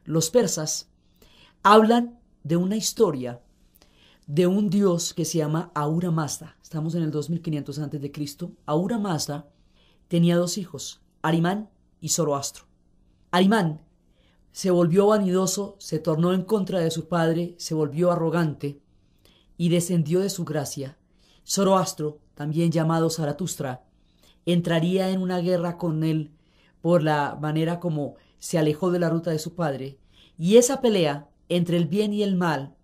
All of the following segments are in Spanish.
los persas, hablan de una historia de un dios que se llama Ahura Mazda. Estamos en el 2500 a.C. Ahura Mazda tenía dos hijos, Arimán y Zoroastro. Arimán se volvió vanidoso, se tornó en contra de su padre, se volvió arrogante y descendió de su gracia. Zoroastro, también llamado Zaratustra, entraría en una guerra con él por la manera como se alejó de la ruta de su padre, y esa pelea entre el bien y el mal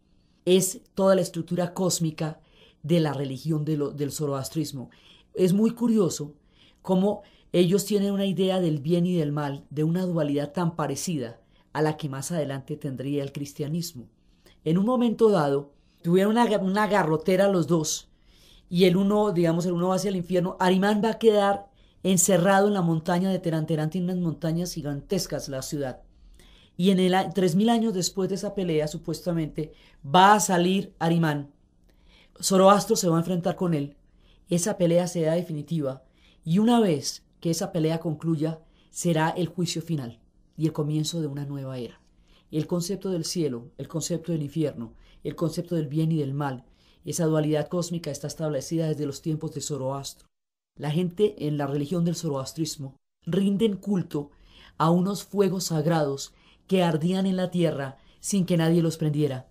es toda la estructura cósmica de la religión del zoroastrismo. Es muy curioso cómo ellos tienen una idea del bien y del mal, de una dualidad tan parecida a la que más adelante tendría el cristianismo. En un momento dado, tuvieron una garrotera los dos, y el uno va hacia el infierno. Arimán va a quedar encerrado en la montaña de Terán. Tiene unas montañas gigantescas la ciudad. Y en el 3000 años después de esa pelea, supuestamente, va a salir Arimán. Zoroastro se va a enfrentar con él. Esa pelea será definitiva. Y una vez que esa pelea concluya, será el juicio final y el comienzo de una nueva era. El concepto del cielo, el concepto del infierno, el concepto del bien y del mal, esa dualidad cósmica está establecida desde los tiempos de Zoroastro. La gente en la religión del zoroastrismo rinden culto a unos fuegos sagrados que ardían en la tierra sin que nadie los prendiera.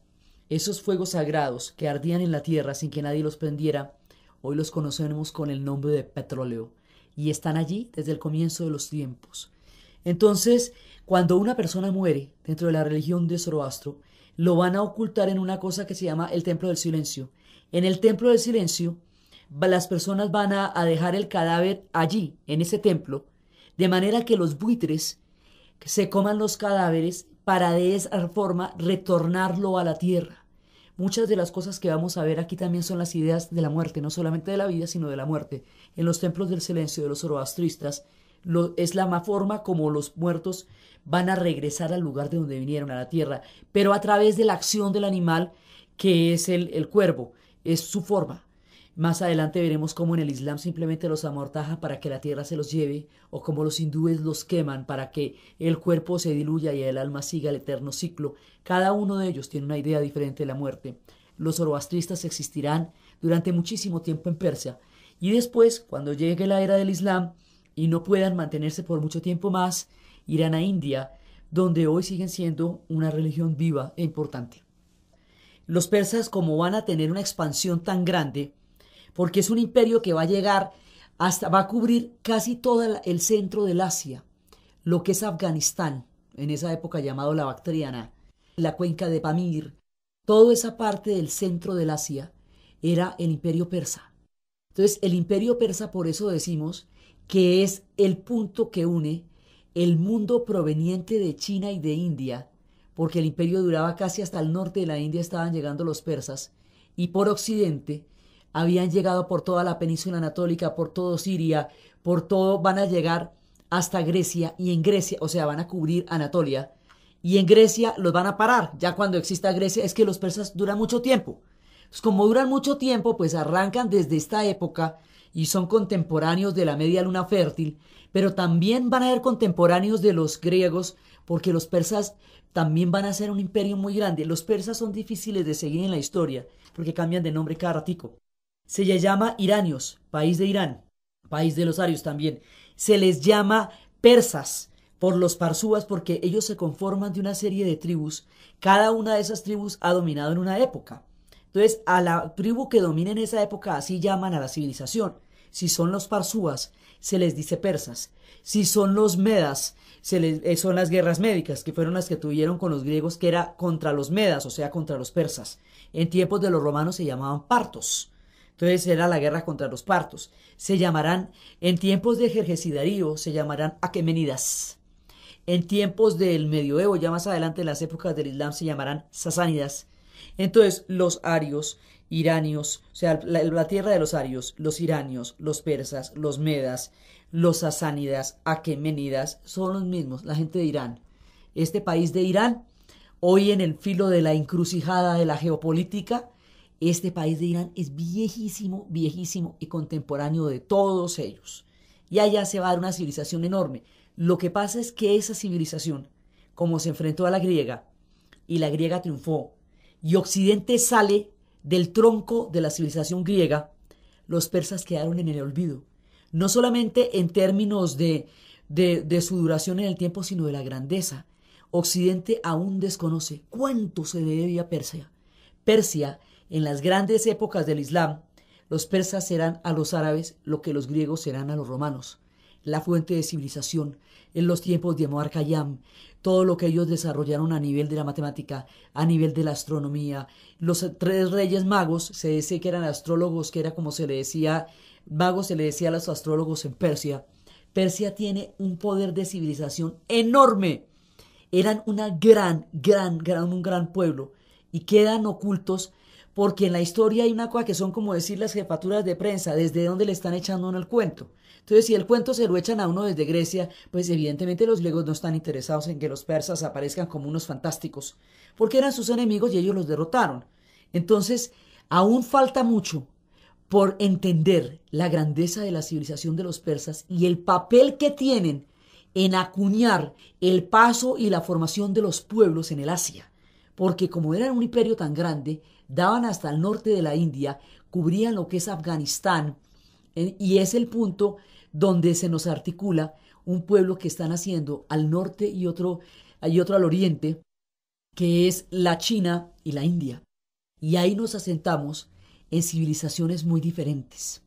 Esos fuegos sagrados que ardían en la tierra sin que nadie los prendiera, hoy los conocemos con el nombre de petróleo, y están allí desde el comienzo de los tiempos. Entonces, cuando una persona muere dentro de la religión de Zoroastro, lo van a ocultar en una cosa que se llama el templo del silencio. En el templo del silencio, las personas van a dejar el cadáver allí, en ese templo, de manera que los buitres se coman los cadáveres para de esa forma retornarlo a la tierra. Muchas de las cosas que vamos a ver aquí también son las ideas de la muerte, no solamente de la vida, sino de la muerte. En los templos del silencio de los zoroastristas es la forma como los muertos van a regresar al lugar de donde vinieron, a la tierra, pero a través de la acción del animal que es el cuervo, es su forma. Más adelante veremos cómo en el Islam simplemente los amortaja para que la tierra se los lleve, o como los hindúes los queman para que el cuerpo se diluya y el alma siga el eterno ciclo. Cada uno de ellos tiene una idea diferente de la muerte. Los zoroastristas existirán durante muchísimo tiempo en Persia, y después, cuando llegue la era del Islam y no puedan mantenerse por mucho tiempo más, irán a India, donde hoy siguen siendo una religión viva e importante. Los persas, como van a tener una expansión tan grande, porque es un imperio que va a llegar va a cubrir casi todo el centro del Asia, lo que es Afganistán, en esa época llamado la Bactriana, la cuenca de Pamir, toda esa parte del centro del Asia era el imperio persa. Entonces, el imperio persa, por eso decimos que es el punto que une el mundo proveniente de China y de India, porque el imperio duraba casi hasta el norte de la India, estaban llegando los persas, y por occidente habían llegado por toda la península anatólica, por todo Siria, por todo, van a llegar hasta Grecia, y en Grecia, o sea, van a cubrir Anatolia, y en Grecia los van a parar. Ya cuando exista Grecia, es que los persas duran mucho tiempo. Pues como duran mucho tiempo, pues arrancan desde esta época y son contemporáneos de la media luna fértil, pero también van a ser contemporáneos de los griegos, porque los persas también van a ser un imperio muy grande. Los persas son difíciles de seguir en la historia, porque cambian de nombre cada ratico. Se les llama iranios, país de Irán, país de los arios también. Se les llama persas por los parsúas, porque ellos se conforman de una serie de tribus. Cada una de esas tribus ha dominado en una época. Entonces, a la tribu que domina en esa época, así llaman a la civilización. Si son los parsúas, se les dice persas. Si son los medas, son las guerras médicas, que fueron las que tuvieron con los griegos, que era contra los medas, o sea, contra los persas. En tiempos de los romanos se llamaban partos. Entonces era la guerra contra los partos. Se llamarán, en tiempos de Jerjesidarío, se llamarán aquemenidas. En tiempos del medioevo, ya más adelante en las épocas del Islam, se llamarán sasánidas. Entonces los arios, iranios, o sea, la tierra de los arios, los iranios, los persas, los medas, los sasánidas, aquemenidas, son los mismos, la gente de Irán. Este país de Irán, hoy en el filo de la encrucijada de la geopolítica, este país de Irán es viejísimo, viejísimo y contemporáneo de todos ellos. Y allá se va a dar una civilización enorme. Lo que pasa es que esa civilización, como se enfrentó a la griega y la griega triunfó y Occidente sale del tronco de la civilización griega, los persas quedaron en el olvido, no solamente en términos de su duración en el tiempo, sino de la grandeza. Occidente aún desconoce cuánto se le debe a Persia. Persia, en las grandes épocas del Islam, los persas serán a los árabes lo que los griegos serán a los romanos. La fuente de civilización, en los tiempos de Muar Khayyam, todo lo que ellos desarrollaron a nivel de la matemática, a nivel de la astronomía. Los tres reyes magos, se dice que eran astrólogos, que era como se le decía, magos se le decía a los astrólogos en Persia. Persia tiene un poder de civilización enorme. Eran un gran pueblo y quedan ocultos porque en la historia hay una cosa que son como decir las jefaturas de prensa, desde donde le están echando uno el cuento. Entonces, si el cuento se lo echan a uno desde Grecia, pues evidentemente los griegos no están interesados en que los persas aparezcan como unos fantásticos, porque eran sus enemigos y ellos los derrotaron. Entonces, aún falta mucho por entender la grandeza de la civilización de los persas y el papel que tienen en acuñar el paso y la formación de los pueblos en el Asia, porque como eran un imperio tan grande, daban hasta el norte de la India, cubrían lo que es Afganistán, y es el punto donde se nos articula un pueblo que están haciendo al norte y otro al oriente, que es la China y la India. Y ahí nos asentamos en civilizaciones muy diferentes.